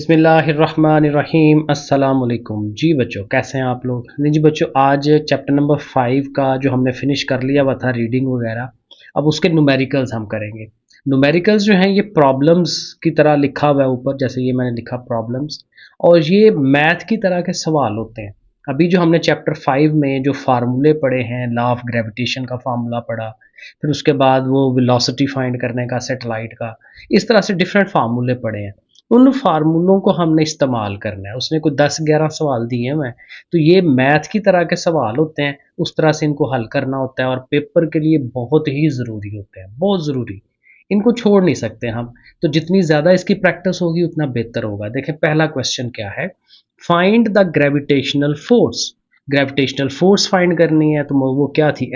बिस्मिल्लाहिर्रहमानिर्रहीम अस्सलाम वालेकुम। जी बच्चों, कैसे हैं आप लोग? नहीं जी बच्चों, आज चैप्टर नंबर 5 का जो हमने फिनिश कर लिया हुआ था रीडिंग वगैरह, अब उसके न्यूमेरिकल्स हम करेंगे। न्यूमेरिकल्स जो हैं ये प्रॉब्लम्स की तरह लिखा हुआ है ऊपर, जैसे ये मैंने लिखा प्रॉब्लम्स, और ये मैथ की तरह के सवाल होते हैं। अभी जो हमने चैप्टर 5 में जो फार्मूले पढ़े हैं, लॉ ऑफ ग्रेविटेशन का फार्मूला पढ़ा, फिर उसके बाद वो वेलोसिटी फाइंड करने का सैटेलाइट का, इस तरह से डिफरेंट फार्मूले पढ़े हैं। उन फार्मूलों को हमने इस्तेमाल करना है। उसने कोई 10-11 सवाल दिए हुए हैं, तो ये मैथ की तरह के सवाल होते हैं, उस तरह से इनको हल करना होता है और पेपर के लिए बहुत ही ज़रूरी होते हैं, बहुत ज़रूरी। इनको छोड़ नहीं सकते हम। तो जितनी ज़्यादा इसकी प्रैक्टिस होगी उतना बेहतर होगा। देखें पहला क्वेश्चन क्या है, find the gravitational force. Gravitational force find करनी है, तो वो क्या थी,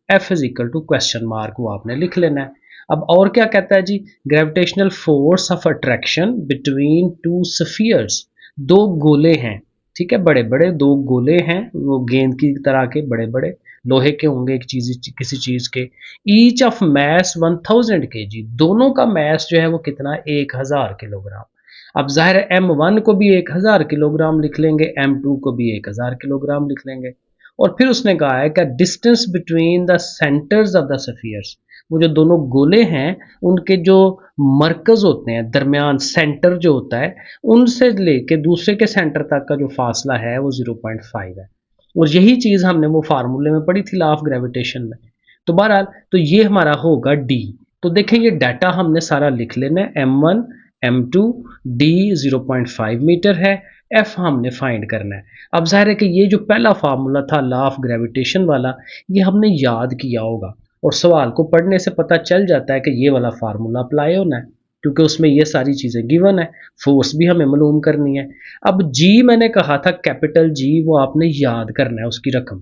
F is equal to question mark, वो आपने लिख लेना है। अब और क्या कहता है जी, gravitational force of attraction between two spheres. दो गोले हैं, ठीक है, बड़े बड़े दो गोले हैं, वो गेंद की तरह के बड़े बड़े, लोहे के होंगे एक चीज किसी चीज के, ईच ऑफ मैस 1000 kg। दोनों का मैस जो है वो कितना, 1000 किलोग्राम। अब जाहिर है M1 को भी 1000 किलोग्राम लिख लेंगे, M2 को भी 1000 किलोग्राम लिख लेंगे। और फिर उसने कहा है कि distance between the centres of the spheres, वो जो दोनों गोले हैं उनके जो मरकज होते हैं, दरमियान सेंटर जो होता है, उनसे लेके दूसरे के सेंटर तक का जो फासला है वो 0.5 है। और यही चीज हमने वो फार्मूले में पढ़ी थी, लॉ ऑफ ग्रेविटेशन में। तो बहरहाल तो ये हमारा होगा डी। तो देखें ये डाटा हमने सारा लिख लेना है, M1 M2 D 0.5 मीटर है, एफ हमने फाइंड करना है। अब जाहिर है कि ये जो पहला फार्मूला था लॉ ऑफ ग्रेविटेशन वाला, ये हमने याद किया होगा, और सवाल को पढ़ने से पता चल जाता है कि ये वाला फार्मूला अप्लाई होना है, क्योंकि उसमें ये सारी चीज़ें गिवन है। फोर्स भी हमें मालूम करनी है। अब जी मैंने कहा था कैपिटल जी, वो आपने याद करना है, उसकी रकम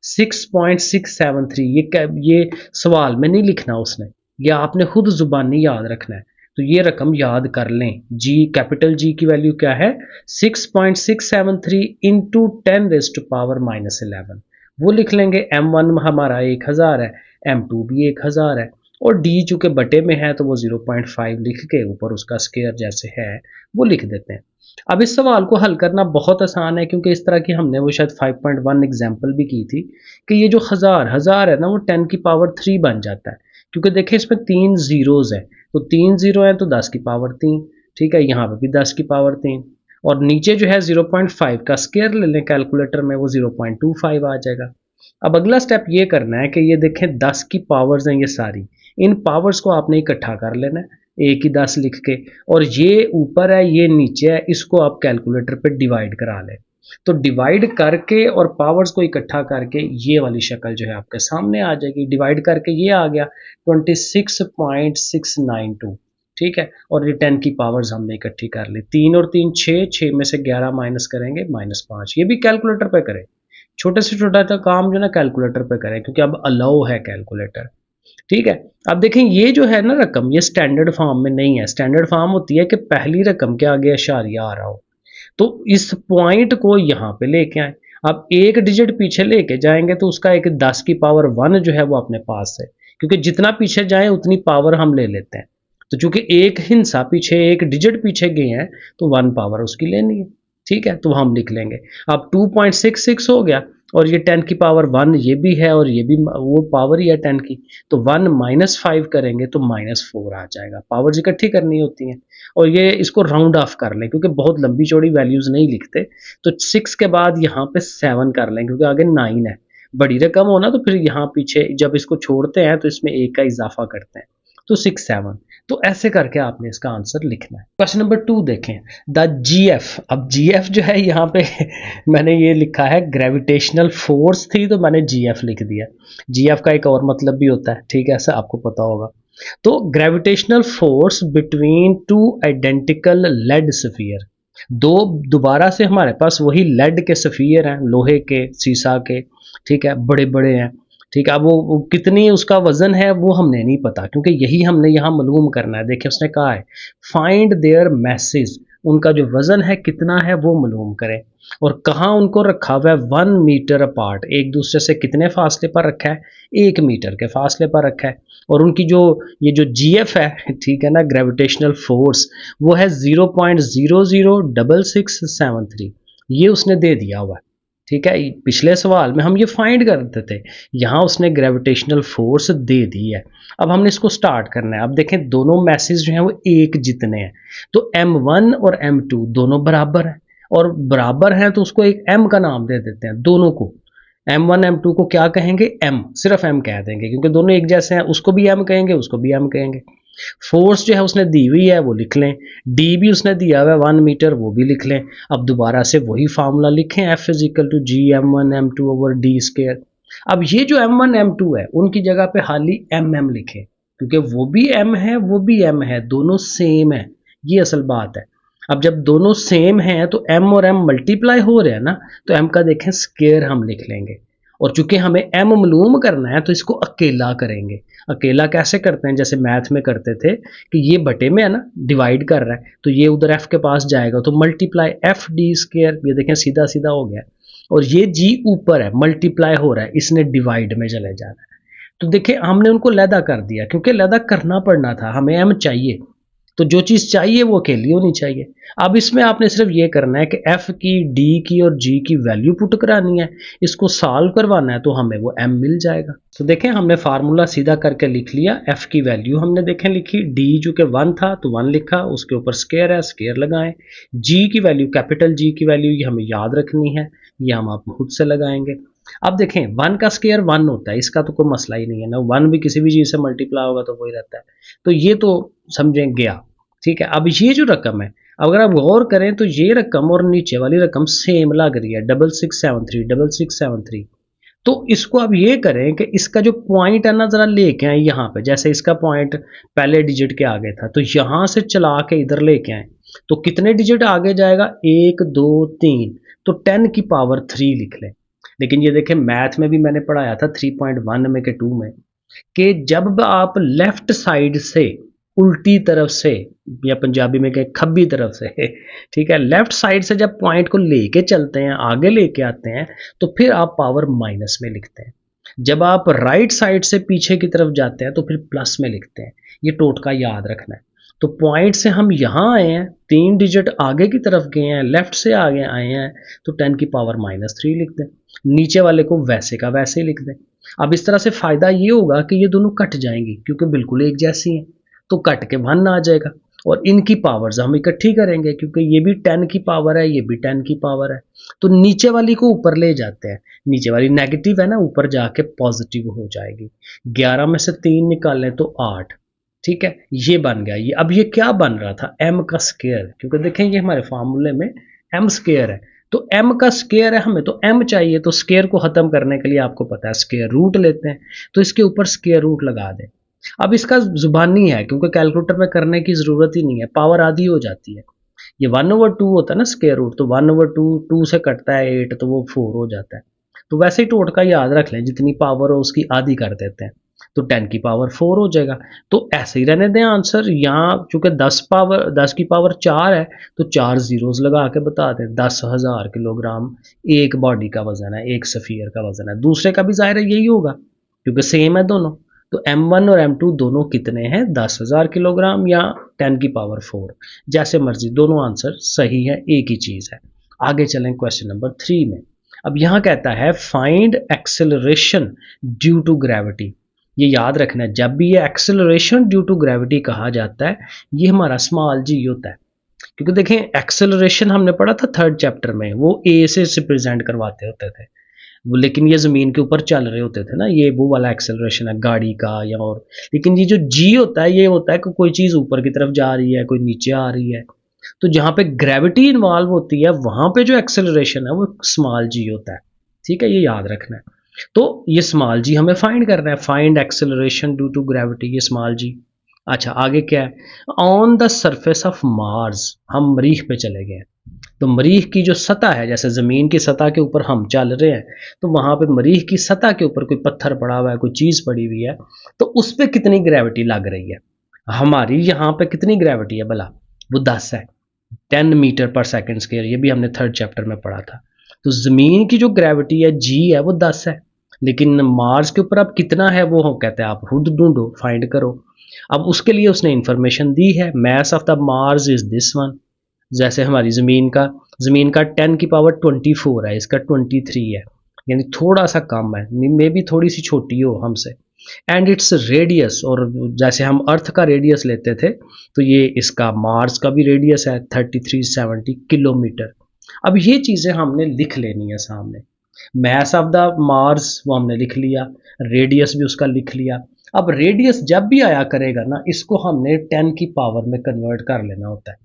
6.673। ये सवाल में नहीं लिखना उसने, ये आपने खुद जुबानी याद रखना है। तो ये रकम याद कर लें, जी कैपिटल जी की वैल्यू क्या है, 6.673 इंटू 10⁻⁻11। वो लिख लेंगे। M1 हमारा 1000 है, M2 भी 1000 है, और D चूंकि बटे में है तो वो 0.5 लिख के ऊपर उसका स्केयर जैसे है वो लिख देते हैं। अब इस सवाल को हल करना बहुत आसान है, क्योंकि इस तरह की हमने वो शायद 5.1 एग्जाम्पल भी की थी कि ये जो हजार हजार है ना, वो 10⁻³ बन जाता है, क्योंकि देखिए इसमें 3 जीरोज है, तो 3 जीरो है तो 10⁻3, ठीक है, यहाँ पे भी 10⁻3, और नीचे जो है 0.5 का स्केयर ले लें कैलकुलेटर में, वो 0.25 आ जाएगा। अब अगला स्टेप ये करना है कि ये देखें 10 की पावर्स हैं ये सारी, इन पावर्स को आपने इकट्ठा कर लेना है, एक ही 10 लिख के, और ये ऊपर है ये नीचे है, इसको आप कैलकुलेटर पे डिवाइड करा लें। तो डिवाइड करके और पावर्स को इकट्ठा करके ये वाली शक्ल जो है आपके सामने आ जाएगी। डिवाइड करके ये आ गया 26.692, ठीक है, और ये 10 की पावर्स हमने इकट्ठी कर ली, 3 और 3 6, 6 में से 11 माइनस करेंगे -5। ये भी कैलकुलेटर पे करें, छोटे से छोटा सा काम जो ना कैलकुलेटर पे करें, क्योंकि अब अलाउ है कैलकुलेटर, ठीक है। अब देखें ये जो है ना रकम, ये स्टैंडर्ड फॉर्म में नहीं है। स्टैंडर्ड फॉर्म होती है कि पहली रकम के आगे इशारिया आ रहा हो, तो इस पॉइंट को यहाँ पे लेके आए। अब एक डिजिट पीछे लेके जाएंगे तो उसका एक 10⁻1 जो है वो अपने पास है, क्योंकि जितना पीछे जाए उतनी पावर हम ले लेते हैं। तो चूंकि एक हिस्सा पीछे, एक डिजिट पीछे गए हैं, तो 1 पावर उसकी लेनी है, ठीक है, तो हम लिख लेंगे। अब 2.66 हो गया, और ये 10⁻1 ये भी है, और ये भी वो पावर ही है 10 की, तो 1 -5 करेंगे तो -4 आ जाएगा। पावर्स इकट्ठी करनी होती हैं, और ये इसको राउंड ऑफ कर लें, क्योंकि बहुत लंबी चौड़ी वैल्यूज नहीं लिखते, तो 6 के बाद यहाँ पे 7 कर लें, क्योंकि आगे 9 है। बड़ी रकम हो ना तो फिर यहाँ पीछे जब इसको छोड़ते हैं तो इसमें एक का इजाफा करते हैं, तो 6 7। तो ऐसे करके आपने इसका आंसर लिखना है। क्वेश्चन नंबर 2 देखें, द GF। अब GF जो है यहाँ पे मैंने ये लिखा है ग्रेविटेशनल फोर्स थी, तो मैंने GF लिख दिया। GF का एक और मतलब भी होता है, ठीक है, ऐसा आपको पता होगा। तो gravitational force between two identical lead sphere, दो दोबारा से हमारे पास वही लेड के स्फीयर हैं, लोहे के, सीसा के, ठीक है, बड़े बड़े हैं, ठीक है। अब वो कितनी उसका वजन है वो हमने नहीं पता, क्योंकि यही हमने यहाँ मालूम करना है। देखिए उसने कहा है फाइंड देयर मैसेज, उनका जो वजन है कितना है वो मालूम करें, और कहाँ उनको रखा हुआ है, 1 मीटर अपार्ट, एक दूसरे से कितने फासले पर रखा है, 1 मीटर के फासले पर रखा है। और उनकी जो ये जो जीएफ है, ठीक है ना, ग्रेविटेशनल फोर्स, वो है 0.006673, ये उसने दे दिया हुआ है। ठीक है, पिछले सवाल में हम ये फाइंड करते थे, यहाँ उसने ग्रेविटेशनल फोर्स दे दी है। अब हमने इसको स्टार्ट करना है। अब देखें दोनों मैसेज जो हैं वो एक जितने हैं, तो M1 और M2 दोनों बराबर हैं, और बराबर हैं तो उसको एक M का नाम दे देते हैं दोनों को। M1 M2 को क्या कहेंगे? M, सिर्फ M कह देंगे क्योंकि दोनों एक जैसे हैं। उसको भी M कहेंगे, उसको भी M कहेंगे। फोर्स जो है उसने दी हुई है वो लिख लें, डी भी उसने दिया हुआ है 1 मीटर, वो भी लिख लें। अब दोबारा से वही फार्मूला लिखें, F is equal to G M1 M2 over D square. अब ये जो M1 M2 है उनकी जगह पे खाली MM लिखें, क्योंकि वो भी M है वो भी M है, दोनों सेम है, ये असल बात है। अब जब दोनों सेम हैं तो M और M मल्टीप्लाई हो रहे हैं ना, तो M का देखें स्केयर हम लिख लेंगे। और चूंकि हमें M मालूम करना है तो इसको अकेला करेंगे। अकेला कैसे करते हैं? जैसे मैथ में करते थे कि ये बटे में है ना, डिवाइड कर रहा है, तो ये उधर F के पास जाएगा तो मल्टीप्लाई F डी स्केयर, ये देखें सीधा सीधा हो गया। और ये G ऊपर है, मल्टीप्लाई हो रहा है, इसने डिवाइड में चले जाना है। तो देखिए हमने उनको लैदा कर दिया, क्योंकि लैदा करना पड़ना था, हमें M चाहिए, तो जो चीज़ चाहिए वो अकेली होनी चाहिए। अब इसमें आपने सिर्फ ये करना है कि F की, D की और G की वैल्यू पुट करानी है, इसको सॉल्व करवाना है, तो हमें वो M मिल जाएगा। तो देखें हमने फार्मूला सीधा करके लिख लिया। F की वैल्यू हमने देखें लिखी, D जो कि 1 था तो 1 लिखा, उसके ऊपर स्केयर है, स्केयर लगाएं। G की वैल्यू, कैपिटल G की वैल्यू ये हमें याद रखनी है, ये हम आप खुद से लगाएंगे। अब देखें 1 का स्केयर 1 होता है, इसका तो कोई मसला ही नहीं है ना, 1 भी किसी भी चीज़ से मल्टीप्लाई होगा तो वही रहता है, तो ये तो समझें गया। ठीक है, अब ये जो रकम है, अगर आप गौर करें तो ये रकम और नीचे वाली रकम सेम लग रही है, 6673 तो इसको अब ये करें कि इसका जो पॉइंट है ना जरा लेके आए यहाँ पे, जैसे इसका पॉइंट पहले डिजिट के आगे था तो यहाँ से चला के इधर लेके आए, तो कितने डिजिट आगे जाएगा? 1 2 3, तो 10 की पावर 3 लिख लें। लेकिन ये देखें मैथ में भी मैंने पढ़ाया था 3.1 में के 2 में, कि जब आप लेफ्ट साइड से उल्टी तरफ से, या पंजाबी में कहें खब्बी तरफ से, ठीक है, लेफ्ट साइड से जब पॉइंट को लेके चलते हैं, आगे लेके आते हैं, तो फिर आप पावर माइनस में लिखते हैं। जब आप राइट साइड से पीछे की तरफ जाते हैं तो फिर प्लस में लिखते हैं। ये टोटका याद रखना है। तो पॉइंट से हम यहाँ आए हैं, 3 डिजिट आगे की तरफ गए हैं, लेफ्ट से आगे आए हैं, तो 10 की पावर -3 लिख दें। नीचे वाले को वैसे का वैसे ही लिख दें। अब इस तरह से फ़ायदा ये होगा कि ये दोनों कट जाएंगी, क्योंकि बिल्कुल एक जैसी हैं, तो कट के 1 आ जाएगा। और इनकी पावर्स हम इकट्ठी करेंगे, क्योंकि ये भी 10 की पावर है, ये भी 10 की पावर है, तो नीचे वाली को ऊपर ले जाते हैं। नीचे वाली नेगेटिव है ना, ऊपर जाके पॉजिटिव हो जाएगी। 11 में से 3 निकालें तो 8। ठीक है, ये बन गया। ये अब ये क्या बन रहा था? M का स्केयर, क्योंकि देखें ये हमारे फार्मूले में M स्केयर है, तो M का स्केयर है, हमें तो M चाहिए, तो स्केयर को ख़त्म करने के लिए आपको पता है स्केयर रूट लेते हैं, तो इसके ऊपर स्केयर रूट लगा दें। अब इसका जुबानी है, क्योंकि कैलकुलेटर में करने की ज़रूरत ही नहीं है, पावर आधी हो जाती है। ये 1/2 होता है ना स्केयर रूट, तो 1/2, 2 से कटता है 8, तो वो 4 हो जाता है। तो वैसे ही टोटका याद रख लें, जितनी पावर हो उसकी आधी कर देते हैं, तो 10 की पावर 4 हो जाएगा। तो ऐसे ही रहने दें आंसर। यहाँ चूंकि 10 की पावर 4 है, तो 4 जीरोस लगा के बता दें। 10,000 किलोग्राम एक बॉडी का वजन है, एक सफ़ियर का वजन है। दूसरे का भी जाहिर है यही होगा, क्योंकि सेम है दोनों। तो M1 और M2 दोनों कितने हैं? 10,000 किलोग्राम या 10 की पावर 4, जैसे मर्जी, दोनों आंसर सही है, एक ही चीज़ है। आगे चलें क्वेश्चन नंबर 3 में। अब यहाँ कहता है find acceleration due to gravity. ये याद रखना है, जब भी ये एक्सेलरेशन ड्यू टू ग्रेविटी कहा जाता है, ये हमारा स्मॉल जी होता है। क्योंकि देखें एक्सेलरेशन हमने पढ़ा था 3rd चैप्टर में, वो ए से रिप्रेजेंट करवाते होते थे वो, लेकिन ये ज़मीन के ऊपर चल रहे होते थे ना, ये वो वाला एक्सेलरेशन है गाड़ी का या और। लेकिन ये जो जी होता है, ये होता है कि कोई चीज़ ऊपर की तरफ जा रही है, कोई नीचे आ रही है, तो जहाँ पे ग्रेविटी इन्वॉल्व होती है वहाँ पे जो एक्सेलरेशन है वो स्मॉल जी होता है। ठीक है, ये याद रखना है। तो ये स्मॉल जी हमें फाइंड करना है, find acceleration due to gravity, ये स्मॉल जी। अच्छा आगे क्या है? On the surface of Mars, हम मरीख पे चले गए। तो मरीख की जो सतह है, जैसे ज़मीन की सतह के ऊपर हम चल रहे हैं, तो वहाँ पे मरीख की सतह के ऊपर कोई पत्थर पड़ा हुआ है, कोई चीज़ पड़ी हुई है, तो उस पर कितनी ग्रेविटी लग रही है? हमारी यहाँ पे कितनी ग्रेविटी है भला? वो 10 है, 10 मीटर पर सेकेंड स्क्वायर, ये भी हमने 3rd चैप्टर में पढ़ा था। तो ज़मीन की जो ग्रेविटी है जी है वो 10 है। लेकिन मार्स के ऊपर अब कितना है वो हम कहते हैं आप खुद ढूंढो, फाइंड करो। अब उसके लिए उसने इंफॉर्मेशन दी है, mass of the Mars is this one. जैसे हमारी ज़मीन का 10 की पावर 24 है, इसका 23 है, यानी थोड़ा सा कम है, मे भी थोड़ी सी छोटी हो हमसे। एंड इट्स रेडियस, और जैसे हम अर्थ का रेडियस लेते थे तो ये इसका मार्स का भी रेडियस है 3370 किलोमीटर। अब ये चीज़ें हमने लिख लेनी है सामने। मैस ऑफ द मार्स वो हमने लिख लिया, रेडियस भी उसका लिख लिया। अब रेडियस जब भी आया करेगा ना, इसको हमने 10 की पावर में कन्वर्ट कर लेना होता है।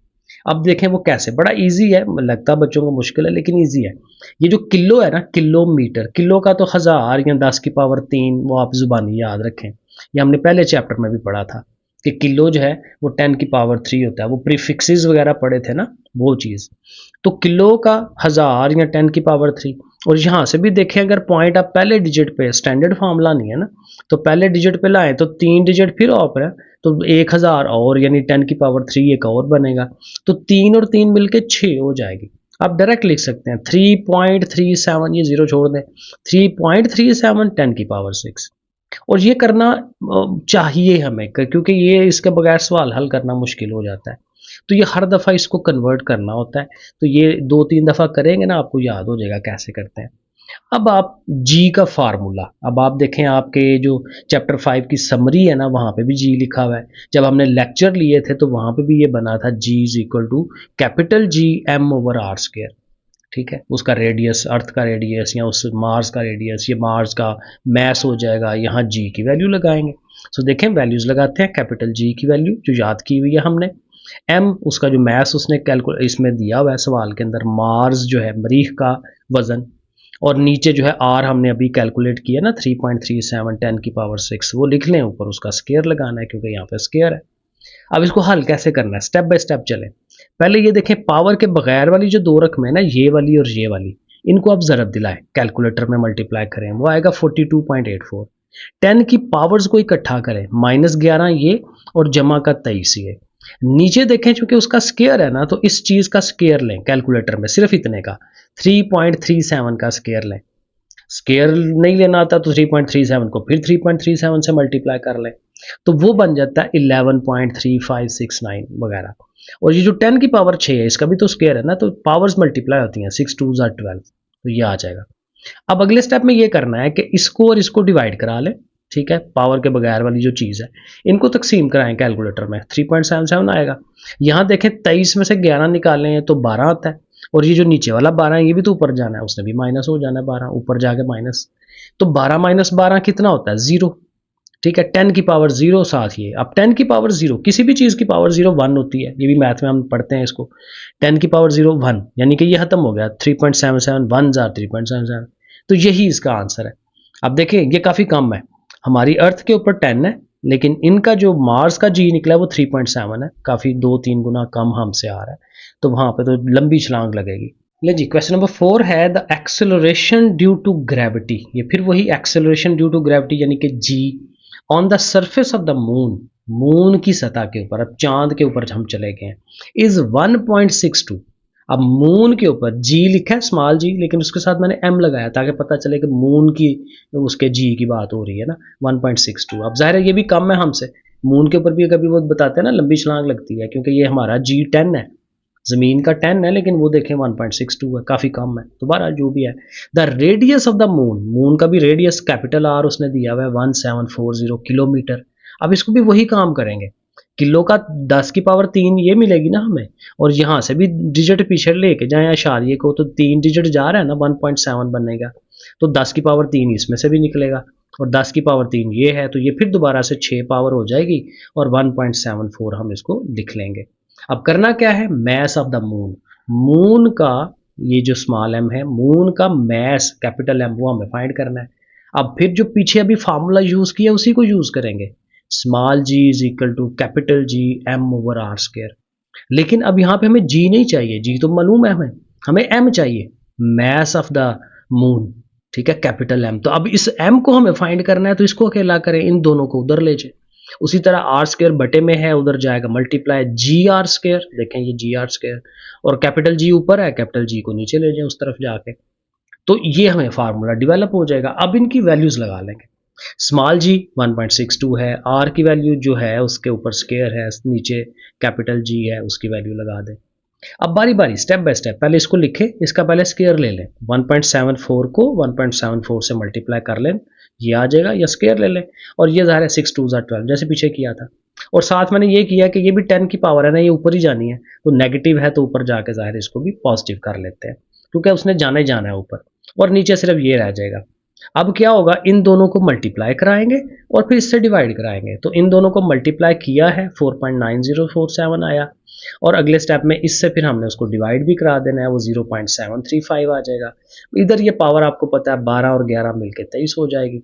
अब देखें वो कैसे, बड़ा इजी है, लगता बच्चों को मुश्किल है लेकिन इजी है। ये जो किलो है ना, किलोमीटर, किलो का तो 1000 या 10 की पावर 3 वो आप जुबानी याद रखें। ये हमने पहले चैप्टर में भी पढ़ा था कि किलो जो है वो 10 की पावर 3 होता है, वो प्रीफिक्सेस वगैरह पढ़े थे ना, वो चीज़। तो किलो का 1000 या 10 की पावर 3। और यहाँ से भी देखें, अगर पॉइंट आप पहले डिजिट पे, स्टैंडर्ड फार्मूला नहीं है ना, तो पहले डिजिट पे लाएं तो 3 डिजिट फिर ऑफ है, तो 1000 और यानी 10 की पावर 3 एक और बनेगा, तो 3 और 3 मिलके 6 हो जाएगी। आप डायरेक्ट लिख सकते हैं 3.37, ये जीरो छोड़ दें, 3.37 10 की पावर 6। और ये करना चाहिए हमें, क्योंकि ये इसके बगैर सवाल हल करना मुश्किल हो जाता है। तो ये हर दफ़ा इसको कन्वर्ट करना होता है, तो ये 2-3 दफ़ा करेंगे ना, आपको याद हो जाएगा कैसे करते हैं। अब आप जी का फार्मूला, अब आप देखें आपके जो चैप्टर 5 की समरी है ना, वहाँ पे भी जी लिखा हुआ है। जब हमने लेक्चर लिए थे तो वहाँ पे भी ये बना था, G is equal to capital G M over R square. ठीक है, उसका रेडियस, अर्थ का रेडियस या उस मार्स का रेडियस, ये मार्स का मैस हो जाएगा, यहाँ जी की वैल्यू लगाएंगे। सो देखें वैल्यूज लगाते हैं, कैपिटल जी की वैल्यू जो याद की हुई है हमने, एम उसका जो मैस उसने कैलकुलेट इसमें दिया हुआ है सवाल के अंदर, मार्स जो है मरीख का वजन, और नीचे जो है आर हमने अभी कैलकुलेट किया ना 3.37 10 की पावर 6, वो लिख लें, ऊपर उसका स्केयर लगाना है क्योंकि यहाँ पे स्केयर है। अब इसको हल कैसे करना है, स्टेप बाय स्टेप चलें। पहले ये देखें, पावर के बगैर वाली जो दो रकम है ना, ये वाली और ये वाली, इनको आप ज़रब दिलाएं, कैलकुलेटर में मल्टीप्लाई करें, वो आएगा 42.84। 10 की पावर्स को इकट्ठा करें, -11 ये और जमा का 23 ये। नीचे देखें, चूंकि उसका स्केयर है ना, तो इस चीज़ का स्केयर लें कैलकुलेटर में, सिर्फ इतने का 3.37 का स्केयर लें। स्केयर नहीं लेना आता तो 3.37 को फिर 3.37 से मल्टीप्लाई कर लें, तो वो बन जाता है 11.3569 वगैरह। और ये जो 10 की पावर 6 है, इसका भी तो स्केयर है ना, तो पावर्स मल्टीप्लाई होती हैं, 6 2 ज़ा 12, तो ये आ जाएगा। अब अगले स्टेप में ये करना है कि इसको और इसको डिवाइड करा लें। ठीक है, पावर के बगैर वाली जो चीज़ है, इनको तकसीम कराएं कैलकुलेटर में, 3.77 आएगा। यहाँ देखें 23 में से 11 निकालें तो 12 आता है, और ये जो नीचे वाला 12 है ये भी तो ऊपर जाना है, उसने भी माइनस हो जाना है 12, ऊपर जाके माइनस, तो 12 - 12 कितना होता है, 0। ठीक है, 10 की पावर 0 साथ ये। अब 10 की पावर 0, किसी भी चीज़ की पावर 0 1 होती है, ये भी मैथ में हम पढ़ते हैं इसको। 10 की पावर 0 1, यानी कि ये खत्म हो गया, 3.77 1 जार 3.77, तो यही इसका आंसर है। अब देखें ये काफ़ी कम है, हमारी अर्थ के ऊपर 10 है, लेकिन इनका जो मार्स का जी निकला है वो 3.7 है, काफ़ी 2-3 गुना कम हमसे आ रहा है, तो वहाँ पे तो लंबी छलांग लगेगी। ले जी, क्वेश्चन नंबर 4 है the acceleration due to gravity, ये फिर वही एक्सेलरेशन ड्यू टू ग्रेविटी यानी कि G, on the surface of the moon, moon की सतह के ऊपर, अब चांद के ऊपर हम चले गए हैं, इज 1.62। अब मून के ऊपर जी लिखा है स्मॉल जी, लेकिन उसके साथ मैंने एम लगाया ताकि पता चले कि मून की उसके जी की बात हो रही है ना, 1.62। अब जाहिर है ये भी कम है हमसे, मून के ऊपर भी कभी वो बताते हैं ना लंबी छलांग लगती है, क्योंकि ये हमारा जी 10 है, ज़मीन का 10 है, लेकिन वो देखें 1.62 है, काफ़ी कम है। दोबारा जो भी है, the radius of the moon, moon का भी रेडियस कैपिटल आर उसने दिया हुआ है 1740 किलोमीटर। अब इसको भी वही काम करेंगे, किलो का 10 की पावर 3 ये मिलेगी ना हमें, और यहाँ से भी डिजिट पीछे लेके जाए अशारिये को, तो 3 डिजिट जा रहा है ना, 1.7 बनेगा, तो 10 की पावर 3 इसमें से भी निकलेगा, और 10 की पावर 3 ये है, तो ये फिर दोबारा से 6 पावर हो जाएगी, और 1.74 हम इसको लिख लेंगे। अब करना क्या है, mass of the moon, moon का ये जो स्मॉल एम है, मून का मैस कैपिटल एम, वो हमें फाइंड करना है। अब फिर जो पीछे अभी फार्मूला यूज किया उसी को यूज करेंगे, small G is equal to capital G M over R square. लेकिन अब यहाँ पे हमें जी नहीं चाहिए, जी तो मालूम है हमें, हमें एम चाहिए, मैस ऑफ द मून। ठीक है, कैपिटल एम, तो अब इस एम को हमें फाइंड करना है, तो इसको अकेला करें, इन दोनों को उधर ले जाए। उसी तरह आर स्क्वायर बटे में है, उधर जाएगा मल्टीप्लाई जी आर स्क्वायर, देखें ये जी आर स्क्वायर, और कैपिटल जी ऊपर है, कैपिटल जी को नीचे ले जाए उस तरफ जाके। तो ये हमें फार्मूला डेवलप हो जाएगा। अब इनकी वैल्यूज लगा लेंगे। स्मॉल जी 1.62 है, आर की वैल्यू जो है उसके ऊपर स्केयर है, नीचे कैपिटल जी है, उसकी वैल्यू लगा दें। अब बारी बारी स्टेप बाय स्टेप पहले इसको लिखे, इसका पहले स्केयर ले लें। 1.74 को 1.74 से मल्टीप्लाई कर लें, ये आ जाएगा, या स्केयर ले लें। और ये ज़ाहिर है 6 2 12 जैसे पीछे किया था। और साथ मैंने ये किया कि ये भी 10 की पावर है ना, ये ऊपर ही जानी है, तो नेगेटिव है तो ऊपर जाके ज़ाहिर इसको भी पॉजिटिव कर लेते हैं, क्योंकि उसने जाना ही जाना है ऊपर, और नीचे सिर्फ ये रह जाएगा। अब क्या होगा, इन दोनों को मल्टीप्लाई कराएंगे और फिर इससे डिवाइड कराएंगे। तो इन दोनों को मल्टीप्लाई किया है, 4.9047 आया, और अगले स्टेप में इससे फिर हमने उसको डिवाइड भी करा देना है, वो 0.735 आ जाएगा। इधर ये पावर आपको पता है 12 और 11 मिलके 23 हो जाएगी।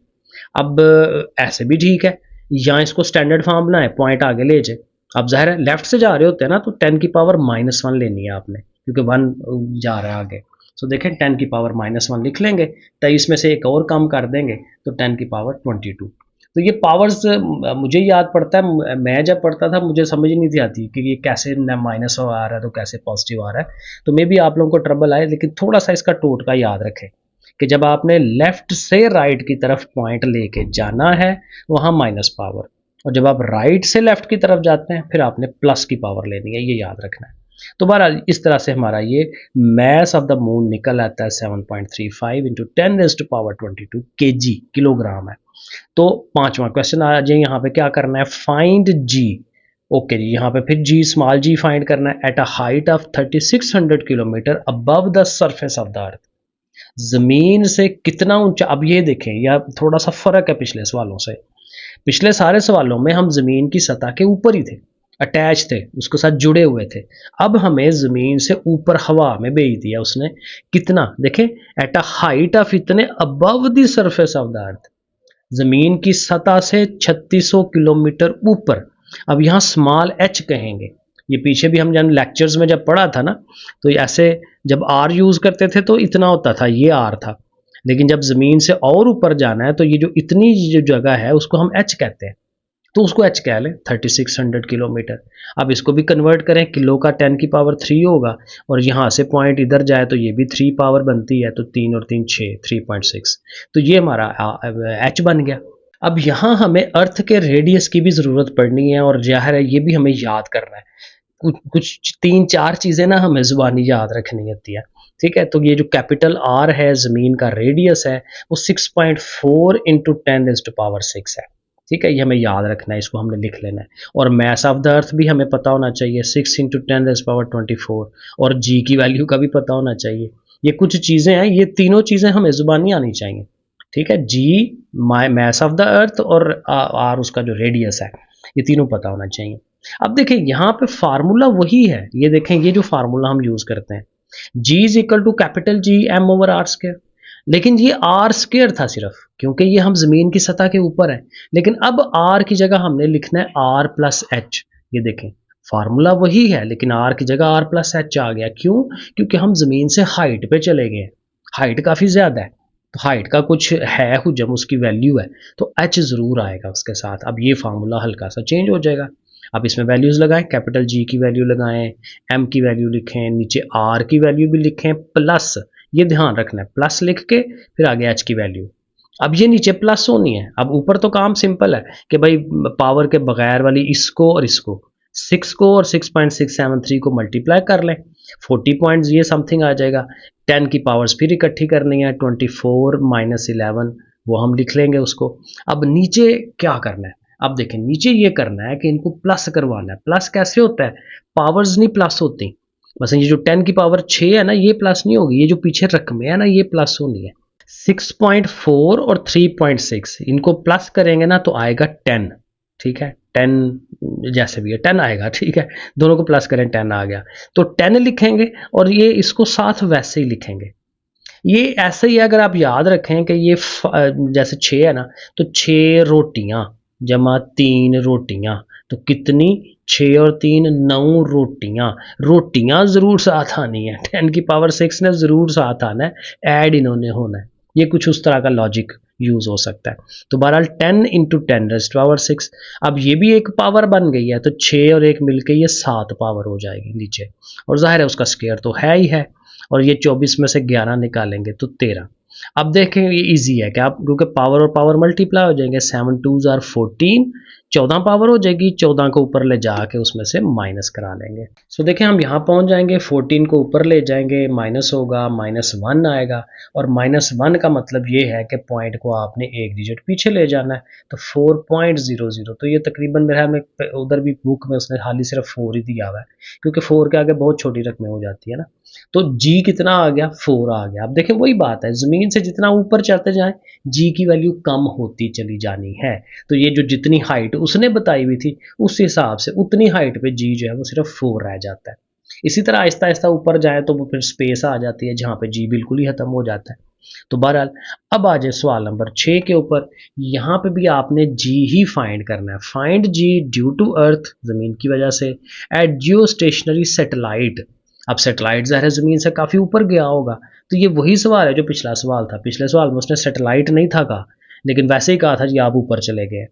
अब ऐसे भी ठीक है, या इसको स्टैंडर्ड फॉर्म बनाए, पॉइंट आगे ले जाए। अब ज़ाहिर है लेफ्ट से जा रहे होते हैं ना, तो 10 की पावर -1 लेनी है आपने, क्योंकि 1 जा रहा है आगे। तो देखें 10 की पावर -1 लिख लेंगे, 23 में से एक और कम कर देंगे तो 10 की पावर 22। तो ये पावर्स मुझे याद पड़ता है, मैं जब पढ़ता था मुझे समझ नहीं थी आती कि ये कैसे माइनस आ रहा है तो कैसे पॉजिटिव आ रहा है। तो मे भी आप लोगों को ट्रबल आए, लेकिन थोड़ा सा इसका टोटका याद रखें कि जब आपने लेफ्ट से राइट की तरफ पॉइंट लेके जाना है वहाँ माइनस पावर, और जब आप राइट से लेफ्ट की तरफ जाते हैं फिर आपने प्लस की पावर लेनी है, ये याद रखना है। तो बहरहाल इस तरह से हमारा ये मैस ऑफ द मून निकल आता है 7.35 इंटू 10⁻22 kg, किलोग्राम है। तो पांचवा क्वेश्चन आ जाए, यहाँ पे क्या करना है, फाइंड जी। ओके जी, यहाँ पे फिर जी स्मॉल जी फाइंड करना है at a height of 3600 kilometre above the surface of the earth. जमीन से कितना ऊंचा, अब ये देखें यह थोड़ा सा फर्क है पिछले सवालों से। पिछले सारे सवालों में हम जमीन की सतह के ऊपर ही थे, अटैच थे, उसके साथ जुड़े हुए थे। अब हमें जमीन से ऊपर हवा में भेज दिया उसने, कितना देखें, एट अ हाइट ऑफ इतने above the surface of the earth, जमीन की सतह से 3600 किलोमीटर ऊपर। अब यहाँ स्मॉल एच कहेंगे, ये पीछे भी हम जब लेक्चर्स में जब पढ़ा था ना, तो ऐसे जब आर यूज करते थे तो इतना होता था, ये आर था। लेकिन जब जमीन से और ऊपर जाना है तो ये जो इतनी जो जगह है उसको हम एच कहते हैं, तो उसको एच कह लें, 3600 किलोमीटर। अब इसको भी कन्वर्ट करें, किलो का 10 की पावर 3 होगा, और यहाँ से पॉइंट इधर जाए तो ये भी 3 पावर बनती है, तो 3 और 3 6, 3.6। तो ये हमारा एच बन गया। अब यहाँ हमें अर्थ के रेडियस की भी ज़रूरत पड़नी है, और जाहिर है ये भी हमें याद करना है। कुछ 3-4 चीज़ें ना हमें ज़ुबानी याद रखनी होती है, ठीक है। तो ये जो कैपिटल आर है, ज़मीन का रेडियस है, वो 6.4 इंटू 10⁻6 है, ठीक है। ये हमें याद रखना है, इसको हमने लिख लेना है। और मैस ऑफ द अर्थ भी हमें पता होना चाहिए, 6 इंटू 10⁻24, और जी की वैल्यू का भी पता होना चाहिए। ये कुछ चीज़ें हैं, ये तीनों चीज़ें हमें ज़ुबानी आनी चाहिए, ठीक है। जी मैस ऑफ द अर्थ और आर उसका जो रेडियस है, ये तीनों पता होना चाहिए। अब देखें यहाँ पे फार्मूला वही है, ये देखें ये जो फार्मूला हम यूज करते हैं, G is equal to capital G M over R square. लेकिन ये आर स्क्वायर था सिर्फ, क्योंकि ये हम जमीन की सतह के ऊपर है। लेकिन अब आर की जगह हमने लिखना है आर प्लस एच। ये देखें फार्मूला वही है, लेकिन आर की जगह आर प्लस एच आ गया। क्यों? क्योंकि हम जमीन से हाइट पे चले गए, हाइट काफी ज्यादा है, तो हाइट का कुछ है हुजम, उसकी वैल्यू है, तो एच जरूर आएगा उसके साथ। अब ये फार्मूला हल्का सा चेंज हो जाएगा। अब इसमें वैल्यूज लगाएं, कैपिटल जी की वैल्यू लगाएं, एम की वैल्यू लिखें, नीचे आर की वैल्यू भी लिखें, प्लस, ये ध्यान रखना है, प्लस लिख के फिर आगे एच की वैल्यू। अब ये नीचे प्लस होनी है। अब ऊपर तो काम सिंपल है कि भाई पावर के बगैर वाली इसको और इसको, 6 को और 6.673 को मल्टीप्लाई कर लें, 40 पॉइंट्स ये समथिंग आ जाएगा। 10 की पावर्स फिर इकट्ठी करनी है, 24 माइनस 11 वो हम लिख लेंगे उसको। अब नीचे क्या करना है, अब देखें नीचे ये करना है कि इनको प्लस करवाना है। प्लस कैसे होता है, पावर्स नहीं प्लस होती, बस ये जो 10 की पावर 6 है ना, ये प्लस नहीं होगी, ये जो पीछे रकमें है ना, ये प्लस होनी है। 6.4 और 3.6 इनको प्लस करेंगे ना तो आएगा 10, ठीक है। 10 जैसे भी है 10 आएगा, ठीक है। दोनों को प्लस करें 10 आ गया, तो 10 लिखेंगे, और ये इसको साथ वैसे ही लिखेंगे। ये ऐसे ही अगर आप याद रखें कि ये जैसे 6 है ना, तो 6 रोटियां जमा 3 रोटियां, तो कितनी, 6 और 3 9 रोटियां। रोटियां जरूर साथ आनी है, 10 की पावर 6 ने जरूर साथ आना है, ऐड इन्होंने होना है। ये कुछ उस तरह का लॉजिक यूज हो सकता है। तो बहरहाल 10 इंटू 10⁻6। अब ये भी एक पावर बन गई है, तो 6 और 1 मिलके ये 7 पावर हो जाएगी नीचे, और जाहिर है उसका स्क्वायर तो है ही है। और ये 24 में से 11 निकालेंगे तो 13। अब देखें ये इजी है कि आप क्योंकि पावर और पावर मल्टीप्लाई हो जाएंगे, 7 2s आर 14, 14 पावर हो जाएगी, 14 को ऊपर ले जाके उसमें से माइनस करा लेंगे। सो देखें हम यहाँ पहुँच जाएंगे, 14 को ऊपर ले जाएंगे, माइनस होगा, -1 आएगा, और -1 का मतलब ये है कि पॉइंट को आपने एक डिजिट पीछे ले जाना है, तो 4.00। तो ये तकरीबन मेरे ख्याल में उधर भी बुक में उसने हाली सिर्फ 4 ही दिया हुआ है, क्योंकि 4 के आगे बहुत छोटी रकमें हो जाती है ना। तो जी कितना आ गया, 4 आ गया। अब देखें वही बात है, ज़मीन से जितना ऊपर चलते जाएं जी की वैल्यू कम होती चली जानी है। तो ये जो जितनी हाइट उसने बताई हुई थी उस हिसाब से उतनी हाइट पे जी जो है वो सिर्फ 4 रह जाता है। इसी तरह आहिस्ता आहिस्ता ऊपर जाए तो वो फिर स्पेस आ जाती है जहाँ पे जी बिल्कुल ही खत्म हो जाता है। तो बहरहाल अब आ जाए सवाल नंबर 6 के ऊपर। यहाँ पे भी आपने जी ही फाइंड करना है। Find G due to earth, ज़मीन की वजह से, एट जियो स्टेशनरी सेटेलाइट। अब सेटेलाइट ज़ाहिर है ज़मीन से काफ़ी ऊपर गया होगा, तो ये वही सवाल है जो पिछला सवाल था। पिछले सवाल में उसने सेटेलाइट नहीं था कहा, लेकिन वैसे ही कहा था जी आप ऊपर चले गए,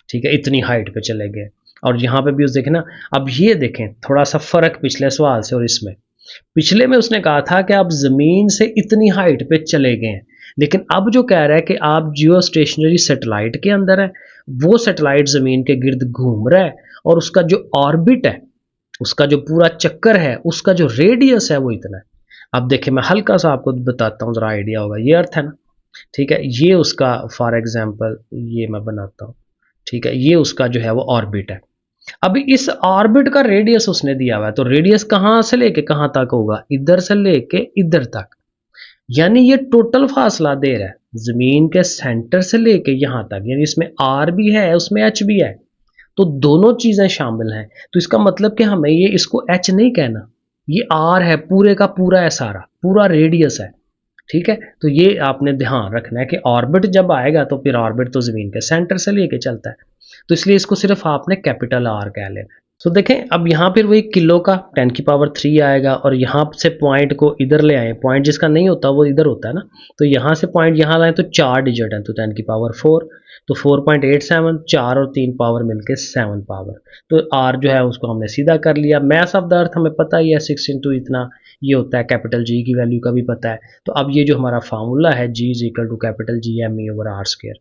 ठीक है, इतनी हाइट पे चले गए। और यहाँ पे भी उस देखें ना, अब ये देखें थोड़ा सा फ़र्क पिछले सवाल से और इसमें। पिछले में उसने कहा था कि आप ज़मीन से इतनी हाइट पे चले गए हैं, लेकिन अब जो कह रहा है कि आप जियो स्टेशनरी सेटेलाइट के अंदर है, वो सेटेलाइट ज़मीन के गिर्द घूम रहा है और उसका जो ऑर्बिट है, उसका जो पूरा चक्कर है, उसका जो रेडियस है वो इतना है। अब देखिए मैं हल्का सा आपको बताता हूँ, ज़रा आइडिया होगा। ये अर्थ है ना, ठीक है, ये उसका फॉर एग्जांपल ये मैं बनाता हूँ, ठीक है, ये उसका जो है वो ऑर्बिट है। अब इस ऑर्बिट का रेडियस उसने दिया हुआ है, तो रेडियस कहाँ से लेके कहाँ तक होगा, इधर से लेके इधर तक, यानी ये टोटल फासला दे रहा है जमीन के सेंटर से लेके यहाँ तक, यानी इसमें आर भी है उसमें एच भी है, तो दोनों चीजें शामिल हैं। तो इसका मतलब कि हमें ये इसको एच नहीं कहना, ये आर है, पूरे का पूरा है, सारा पूरा रेडियस है, ठीक है। तो ये आपने ध्यान रखना है कि ऑर्बिट जब आएगा तो फिर ऑर्बिट तो जमीन के सेंटर से लेके चलता है, तो इसलिए इसको सिर्फ आपने कैपिटल आर कह लेना है। तो देखें अब यहाँ पर वही किलो का 10⁻³ आएगा, और यहाँ से पॉइंट को इधर ले आए, पॉइंट जिसका नहीं होता वो इधर होता है ना, तो यहाँ से पॉइंट यहाँ लाए तो 4 डिजिट है, तो 10⁻⁴, तो 4.87, 4 और 3 पावर मिलके 7 पावर। तो आर जो है उसको हमने सीधा कर लिया। मैथ ऑफ द अर्थ हमें पता ही है, 6 इंटू इतना ये होता है, कैपिटल जी की वैल्यू का भी पता है। तो अब ये जो हमारा फार्मूला है G is equal to capital G M E over R square.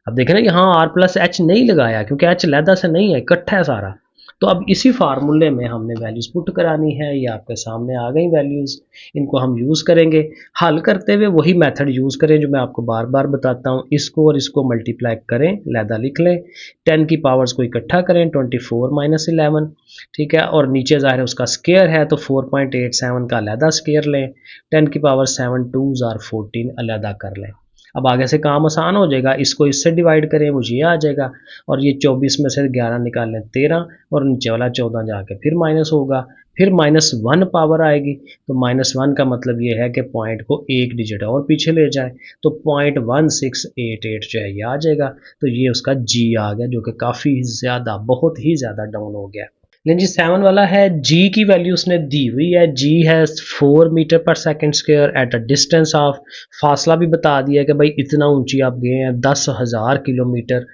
अब देखें ना यहाँ आर प्लस एच नहीं लगाया, क्योंकि एच लहदा से नहीं है, इकट्ठा है सारा। तो अब इसी फार्मूले में हमने वैल्यूज़ पुट करानी है, ये आपके सामने आ गई वैल्यूज़, इनको हम यूज़ करेंगे। हल करते हुए वही मेथड यूज़ करें जो मैं आपको बार बार बताता हूँ, इसको और इसको मल्टीप्लाई करें, लहदा लिख लें, 10 की पावर्स को इकट्ठा करें, 24 माइनस 11, ठीक है, और नीचे ज़ाहिर है उसका स्केयर है तो 4.87 का अलहदा स्केयर लें, 10 की पावर 7 2s आर 14 अलहदा कर लें। अब आगे से काम आसान हो जाएगा, इसको इससे डिवाइड करें, मुझे ये आ जाएगा, और ये 24 में से 11 निकालें 13, और नीचे वाला 14 जाके फिर माइनस होगा, फिर -1 पावर आएगी, तो -1 का मतलब ये है कि पॉइंट को एक डिजिट और पीछे ले जाए, तो 0.1688 जो है ये आ जाएगा। तो ये उसका जी आ गया, जो कि काफ़ी ज़्यादा, बहुत ही ज़्यादा डाउन हो गया। लेकिन जी 7 वाला है, जी की वैल्यू उसने दी हुई है, जी है 4 मीटर पर second square at a distance of, फासला भी बता दिया कि भाई इतना ऊंची आप गए हैं 10,000 kilometre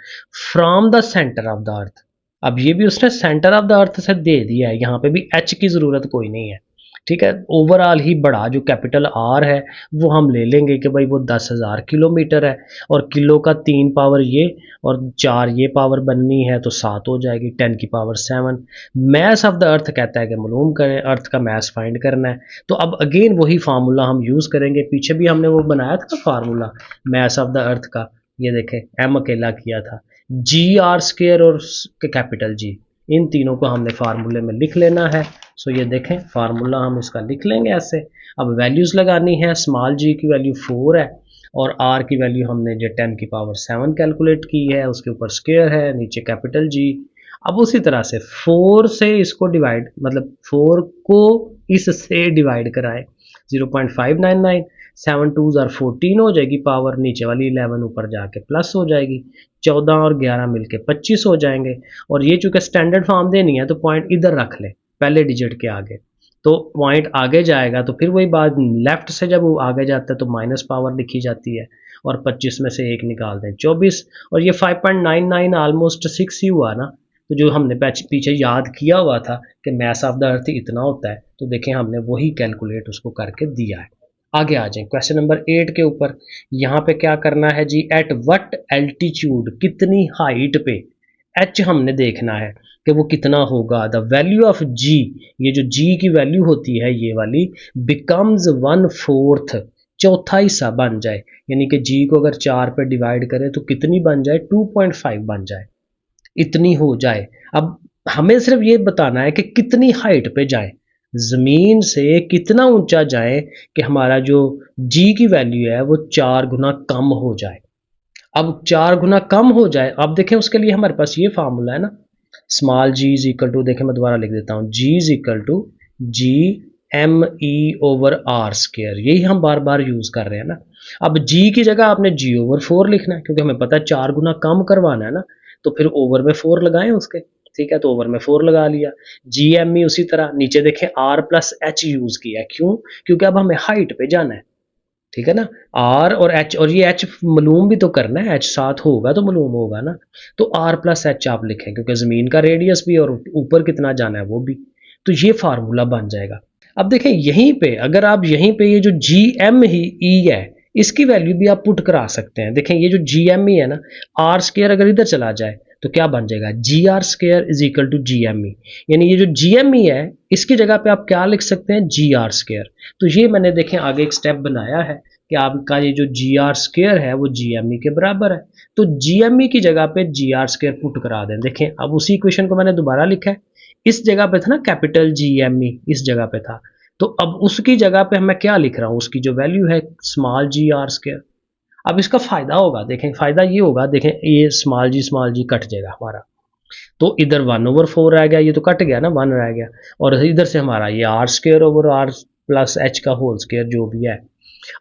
from the centre of the earth. अब ये भी उसने सेंटर ऑफ द अर्थ से दे दिया है, यहाँ पे भी एच की ज़रूरत कोई नहीं है, ठीक है। ओवरऑल ही बड़ा जो कैपिटल आर है वो हम ले लेंगे कि भाई वो 10,000 किलोमीटर है, और किलो का 3 पावर ये और 4 ये पावर बननी है तो 7 हो जाएगी, 10⁻⁷। मैथ ऑफ द अर्थ कहता है कि मालूम करें, अर्थ का मैथ फाइंड करना है। तो अब अगेन वही फार्मूला हम यूज़ करेंगे, पीछे भी हमने वो बनाया था formula math of the earth का, ये देखें एम अकेला किया था, जी आर स्क्वायर और कैपिटल जी, इन तीनों को हमने फार्मूले में लिख लेना है। सो ये देखें फार्मूला हम इसका लिख लेंगे ऐसे। अब वैल्यूज़ लगानी है, स्मॉल जी की वैल्यू 4 है, और आर की वैल्यू हमने जो 10⁻⁷ कैलकुलेट की है, उसके ऊपर स्क्वायर है, नीचे कैपिटल जी। अब उसी तरह से 4 से इसको डिवाइड, मतलब 4 को इससे डिवाइड कराएं, 0.599, 7 2s आर 14 हो जाएगी पावर, नीचे वाली 11 ऊपर जाके प्लस हो जाएगी, 14 और 11 मिलके 25 हो जाएंगे। और ये चूंकि स्टैंडर्ड फॉर्म देनी है तो पॉइंट इधर रख ले पहले डिजिट के आगे, तो पॉइंट आगे जाएगा, तो फिर वही बात, लेफ्ट से जब वो आगे जाता है तो माइनस पावर लिखी जाती है, और 25 में से एक निकाल दें 24, और ये 5.99 ऑलमोस्ट 6 ही हुआ ना, तो जो हमने पीछे याद किया हुआ था कि मैस ऑफ द अर्थ इतना होता है, तो देखें हमने वही कैलकुलेट उसको करके दिया है। आगे आ जाए क्वेश्चन नंबर 8 के ऊपर। यहाँ पे क्या करना है जी, एट व्हाट एल्टीट्यूड, कितनी हाइट पे, एच हमने देखना है कि वो कितना होगा। द वैल्यू ऑफ जी, ये जो जी की वैल्यू होती है ये वाली, बिकम्स 1/4, चौथा हिस्सा बन जाए, यानी कि जी को अगर 4 पे डिवाइड करें तो कितनी बन जाए, 2.5 बन जाए, इतनी हो जाए। अब हमें सिर्फ ये बताना है कि कितनी हाइट पे जाए, जमीन से कितना ऊंचा जाए कि हमारा जो जी की वैल्यू है वो 4 गुना कम हो जाए। अब 4 गुना कम हो जाए, अब देखें उसके लिए हमारे पास ये फार्मूला है ना, small G is equal to, देखें मैं दोबारा लिख देता हूँ, G is equal to G M E over R square, यही हम बार बार यूज कर रहे हैं ना। अब जी की जगह आपने जी ओवर 4 लिखना है, क्योंकि हमें पता है 4 गुना कम करवाना है ना, तो फिर ओवर में 4 लगाएं उसके, ठीक है, तो ओवर में 4 लगा लिया। जी एम ई उसी तरह नीचे देखें आर प्लस एच यूज किया, क्यों, क्योंकि अब हमें हाइट पे जाना है, ठीक है ना। आर और एच, और ये एच मालूम भी तो करना है, एच साथ होगा तो मालूम होगा ना, तो आर प्लस एच आप लिखें, क्योंकि ज़मीन का रेडियस भी और ऊपर कितना जाना है वो भी, तो ये फार्मूला बन जाएगा। अब देखें यहीं पे, अगर आप यहीं पे ये जो जी एम ही ई है, इसकी वैल्यू भी आप पुट करा सकते हैं। देखें ये जो जी एम ई है ना, आर स्केयर अगर इधर चला जाए तो क्या बन जाएगा, G R square is equal to G M E, यानी ये जो जी एम ई है इसकी जगह पे आप क्या लिख सकते हैं, जी आर स्केयर। तो ये मैंने देखें आगे एक स्टेप बनाया है कि आपका ये जो जी आर स्केयर है वो जी एम ई के बराबर है, तो जी एम ई की जगह पे जी आर स्केयर पुट करा दें। देखें अब उसी इक्वेशन को मैंने दोबारा लिखा है, इस जगह पे था ना कैपिटल जी एम ई, इस जगह पे था, तो अब उसकी जगह पे मैं क्या लिख रहा हूँ, उसकी जो वैल्यू है स्मॉल जी आर स्केयर। अब इसका फायदा होगा, देखें फायदा ये होगा, देखें ये स्मॉल जी कट जाएगा हमारा, तो इधर 1/4 रह गया, ये तो कट गया ना, 1 रह गया, और इधर से हमारा ये R square over R plus H का होल स्केयर जो भी है।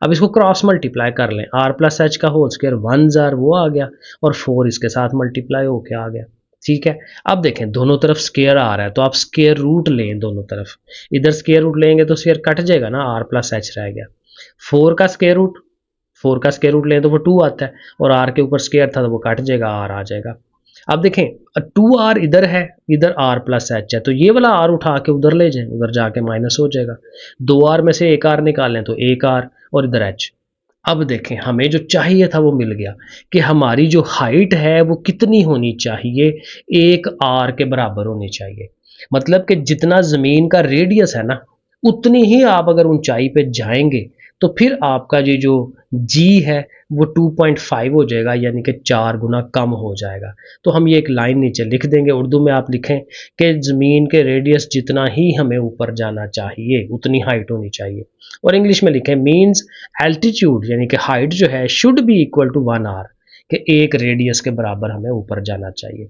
अब इसको क्रॉस मल्टीप्लाई कर लें, आर प्लस एच का होल स्केयर 1 जार वो आ गया, और 4 इसके साथ मल्टीप्लाई होके आ गया, ठीक है। अब देखें दोनों तरफ स्केयर आ रहा है, तो आप स्केयर रूट लें दोनों तरफ, इधर स्केयर रूट लेंगे तो स्केयर कट जाएगा ना, आर प्लस एच रह गया। 4 का स्केयर रूट, 4 का स्केयर रूट लें तो वो 2 आता है, और आर के ऊपर स्केयर था तो वो कट जाएगा, आर आ जाएगा। अब देखें 2r इधर है, इधर r प्लस एच है, तो ये वाला r उठा के उधर ले जाएं, उधर जाके माइनस हो जाएगा, 2r में से एक r निकालें तो एक r, और इधर h। अब देखें हमें जो चाहिए था वो मिल गया, कि हमारी जो हाइट है वो कितनी होनी चाहिए, एक r के बराबर होनी चाहिए। मतलब कि जितना ज़मीन का रेडियस है ना, उतनी ही आप अगर ऊंचाई पे जाएंगे तो फिर आपका ये जो g है वो 2.5 हो जाएगा, यानी कि 4 गुना कम हो जाएगा। तो हम ये एक लाइन नीचे लिख देंगे, उर्दू में आप लिखें कि ज़मीन के रेडियस जितना ही हमें ऊपर जाना चाहिए उतनी हाइट होनी चाहिए, और इंग्लिश में लिखें मीन्स एल्टीट्यूड, यानी कि हाइट जो है should be equal to 1r, कि एक रेडियस के बराबर हमें ऊपर जाना चाहिए।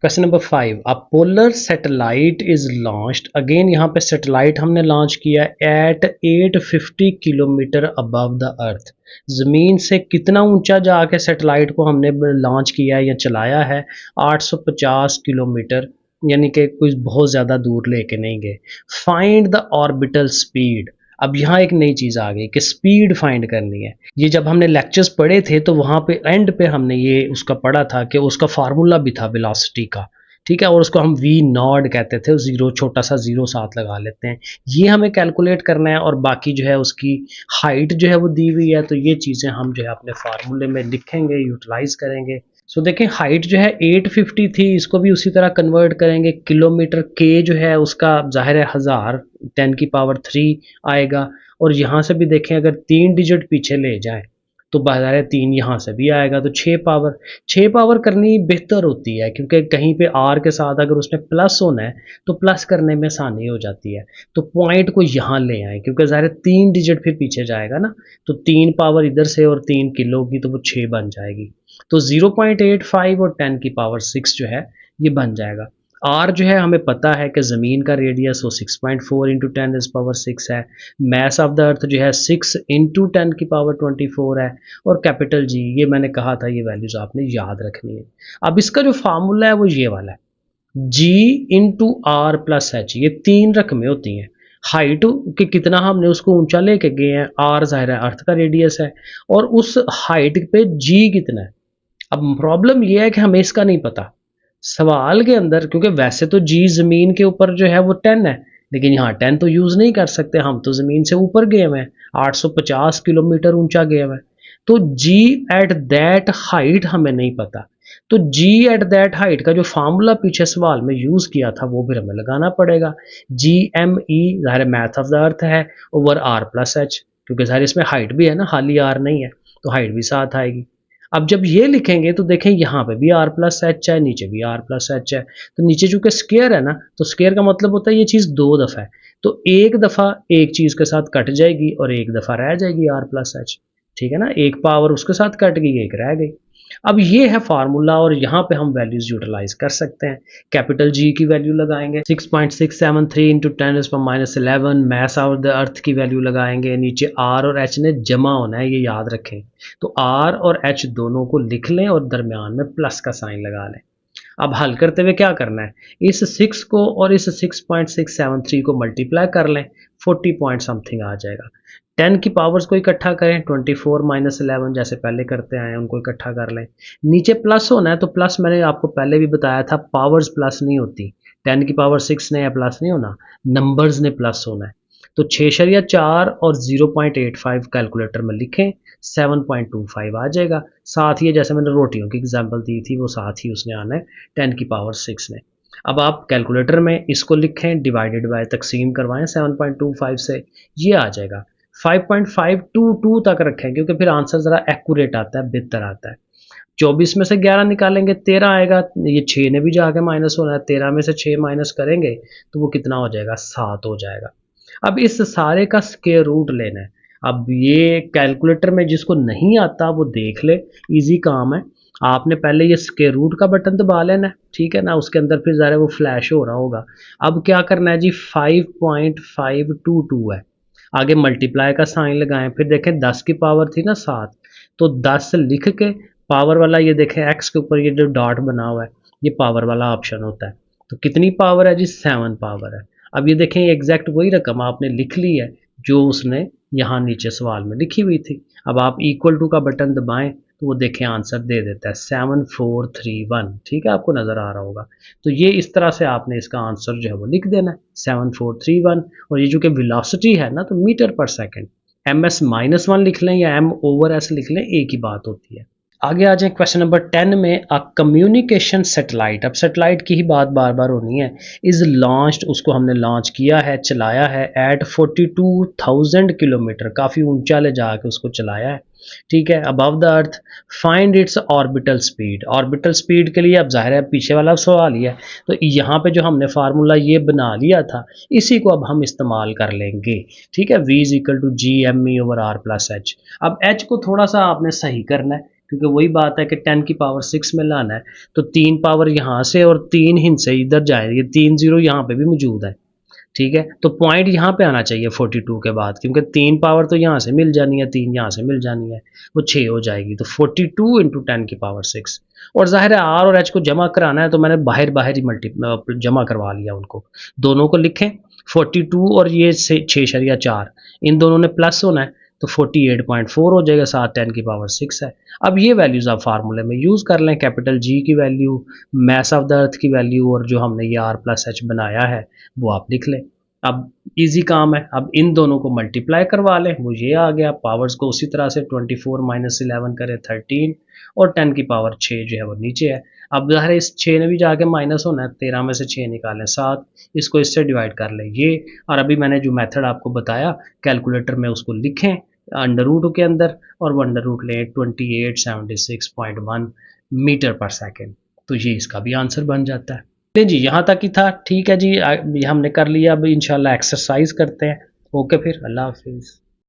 Question number 5, a polar satellite is launched, again यहाँ पे सैटेलाइट हमने लॉन्च किया at 850 kilometre above the earth, ज़मीन से कितना ऊंचा जाके सैटेलाइट को हमने लॉन्च किया है या चलाया है, 850 किलोमीटर, यानी कि कुछ बहुत ज़्यादा दूर लेके नहीं गए। फाइंड द ऑर्बिटल स्पीड, अब यहाँ एक नई चीज़ आ गई कि स्पीड फाइंड करनी है। ये जब हमने लेक्चर्स पढ़े थे तो वहाँ पे एंड पे हमने ये उसका पढ़ा था कि उसका फार्मूला भी था वेलोसिटी का, ठीक है, और उसको हम वी नॉट कहते थे, जीरो छोटा सा जीरो साथ लगा लेते हैं, ये हमें कैलकुलेट करना है, और बाकी जो है उसकी हाइट जो है वो दी हुई है, तो ये चीज़ें हम जो है अपने फार्मूले में लिखेंगे, यूटिलाइज करेंगे। सो देखें हाइट जो है 850 थी, इसको भी उसी तरह कन्वर्ट करेंगे किलोमीटर, के जो है उसका जाहिर है 1000 10⁻³ आएगा, और यहाँ से भी देखें अगर 3 डिजिट पीछे ले जाएं तो बाहर है 3, यहाँ से भी आएगा, तो 6 पावर करनी बेहतर होती है, क्योंकि कहीं पे आर के साथ अगर उसने प्लस होना है तो प्लस करने में आसानी हो जाती है, तो पॉइंट को यहाँ ले आए, क्योंकि ज़ाहिर 3 डिजिट फिर पीछे जाएगा ना, तो 3 पावर इधर से और 3 किलो की तो वो 6 बन जाएगी, तो 0.85 और 10⁶ जो है ये बन जाएगा। आर जो है हमें पता है कि ज़मीन का रेडियस वो 6.4 इंटू 10⁻⁶ है, मैस ऑफ द अर्थ जो है 6 इंटू 10⁻24 है, और कैपिटल जी ये मैंने कहा था ये वैल्यूज आपने याद रखनी है। अब इसका जो फार्मूला है वो ये वाला है, जी इंटू आर प्लस एच, ये 3 रकमें होती हैं, हाइट के कितना हमने उसको ऊंचा लेके गए हैं, आर जाहिर है अर्थ का रेडियस है, और उस हाइट पे जी कितना है। अब प्रॉब्लम यह है कि हमें इसका नहीं पता, सवाल के अंदर, क्योंकि वैसे तो जी ज़मीन के ऊपर जो है वो 10 है, लेकिन यहाँ 10 तो यूज़ नहीं कर सकते, हम तो ज़मीन से ऊपर गए हुए हैं, 850 किलोमीटर ऊंचा गए हुए हैं। तो जी एट दैट हाइट हमें नहीं पता, तो जी एट दैट हाइट का जो फार्मूला पीछे सवाल में यूज़ किया था वो भी हमें लगाना पड़ेगा। जी एम ई ज़ाहिर मैथ ऑफ द अर्थ है ओवर आर प्लस एच, क्योंकि ज़ाहिर इसमें हाइट भी है ना, खाली आर नहीं है, तो हाइट भी साथ आएगी। अब जब ये लिखेंगे तो देखें यहाँ पे भी आर प्लस एच है, नीचे भी आर प्लस एच है, तो नीचे चूंकि स्केयर है ना, तो स्केयर का मतलब होता है ये चीज़ दो दफ़ा है, तो एक दफ़ा एक चीज़ के साथ कट जाएगी और एक दफ़ा रह जाएगी आर प्लस एच। ठीक है ना, एक पावर उसके साथ कट गई, एक रह गई। अब ये है फार्मूला और यहाँ पे हम वैल्यूज यूटिलाइज कर सकते हैं। कैपिटल जी की वैल्यू लगाएंगे 6.673 into 10⁻11, mass of the earth की वैल्यू लगाएंगे, नीचे आर और एच ने जमा होना है, ये याद रखें। तो आर और एच दोनों को लिख लें और दरमियान में प्लस का साइन लगा लें। अब हल करते हुए क्या करना है, इस 6 को और इस 6.673 को मल्टीप्लाई कर लें, 40 पॉइंट समथिंग आ जाएगा। 10 की पावर्स को इकट्ठा करें, 24-11 जैसे पहले करते आए हैं उनको इकट्ठा कर लें। नीचे प्लस होना है, तो प्लस मैंने आपको पहले भी बताया था, पावर्स प्लस नहीं होती, 10 की पावर 6 ने प्लस नहीं होना, नंबर्स ने प्लस होना है। तो 6.4 और 0.85 कैलकुलेटर में लिखें, 7.25 आ जाएगा। साथ ही जैसे मैंने रोटियों की एग्जांपल दी थी वो साथ ही उसने आना है 10 की पावर 6 ने। अब आप कैलकुलेटर में इसको लिखें, डिवाइडेड बाय तकसीम करवाएं 7.25 से, ये आ जाएगा। 5.522 तक रखें क्योंकि फिर आंसर ज़रा एक्यूरेट आता है, बेहतर आता है। 24 में से 11 निकालेंगे 13 आएगा, ये 6 ने भी जाके माइनस होना है, 13 में से 6 माइनस करेंगे तो वो कितना हो जाएगा, 7 हो जाएगा। अब इस सारे का स्क्वायर रूट लेना है। अब ये कैलकुलेटर में जिसको नहीं आता वो देख ले, इजी काम है। आपने पहले ये स्क्वायर रूट का बटन दबा लेना है, ठीक है ना, उसके अंदर फिर ज़रा वो फ्लैश हो रहा होगा। अब क्या करना है जी, 5.522 है, आगे मल्टीप्लाई का साइन लगाएं, फिर देखें 10 की पावर थी ना 7, तो 10 लिख के पावर वाला, ये देखें एक्स के ऊपर ये जो डॉट बना हुआ है ये पावर वाला ऑप्शन होता है। तो कितनी पावर है जी, 7 पावर है। अब ये देखें एग्जैक्ट वही रकम आपने लिख ली है जो उसने यहाँ नीचे सवाल में लिखी हुई थी। अब आप इक्वल टू का बटन दबाएं तो वो देखें आंसर दे देता है 7431। ठीक है, आपको नज़र आ रहा होगा। तो ये इस तरह से आपने इसका आंसर जो है वो लिख देना है 7431। और ये जो कि वेलोसिटी है ना, तो मीटर पर सेकंड, ms-1 लिख लें या m/s लिख लें, एक ही बात होती है। आगे आ जाए क्वेश्चन नंबर 10 में, अ कम्युनिकेशन सैटेलाइट, अब सैटेलाइट की ही बात बार बार होनी है, इज़ लॉन्च्ड, उसको हमने लॉन्च किया है, चलाया है, एट 42,000 किलोमीटर, काफ़ी ऊंचा ले जाके उसको चलाया है, ठीक है, above the earth, find its orbital speed. Orbital speed के लिए अब जाहिर है पीछे वाला सवाल ही है, तो यहाँ पे जो हमने फार्मूला ये बना लिया था इसी को अब हम इस्तेमाल कर लेंगे, ठीक है, v is equal to G M E over R plus H. अब h को थोड़ा सा आपने सही करना है, क्योंकि वही बात है कि 10 की पावर 6 में लाना है, तो 3 पावर यहाँ से और 3 हिंसे इधर जाएगी, 3 जीरो यहाँ पे भी मौजूद है, ठीक है, तो पॉइंट यहाँ पे आना चाहिए 42 के बाद, क्योंकि 3 पावर तो यहाँ से मिल जानी है, 3 यहाँ से मिल जानी है, वो 6 हो जाएगी, तो 42 इंटू 10 की पावर 6। और जाहिर है आर और एच को जमा कराना है, तो मैंने बाहर बाहर ही जमा करवा लिया उनको, दोनों को लिखें, 42 और ये 6.4 इन दोनों ने प्लस होना है, तो 48.4 हो जाएगा, साथ 10 की पावर 6 है। अब ये वैल्यूज़ आप फार्मूले में यूज़ कर लें, कैपिटल जी की value, mass of the earth की वैल्यू, और जो हमने ये आर प्लस एच बनाया है वो आप लिख लें। अब इजी काम है, अब इन दोनों को मल्टीप्लाई करवा लें, वो ये आ गया, पावर्स को उसी तरह से 24-11 करें 13, और 10 की पावर 6 जो है वो नीचे है। अब ज़ाहिर है इस 6 ने भी जाके माइनस होना है, 13 में से 6 निकालें 7, इसको इससे डिवाइड कर लें ये, और अभी मैंने जो मेथड आपको बताया कैलकुलेटर में उसको लिखें अंडर रूट के अंदर, और वो अंडर रूट लें 2876.1 मीटर पर सेकेंड, तो ये इसका भी आंसर बन जाता है। चलिए जी, यहाँ तक ही था, ठीक है जी, ये हमने कर लिया, अब इंशाल्लाह एक्सरसाइज करते हैं। ओके, फिर अल्लाह हाफिज़।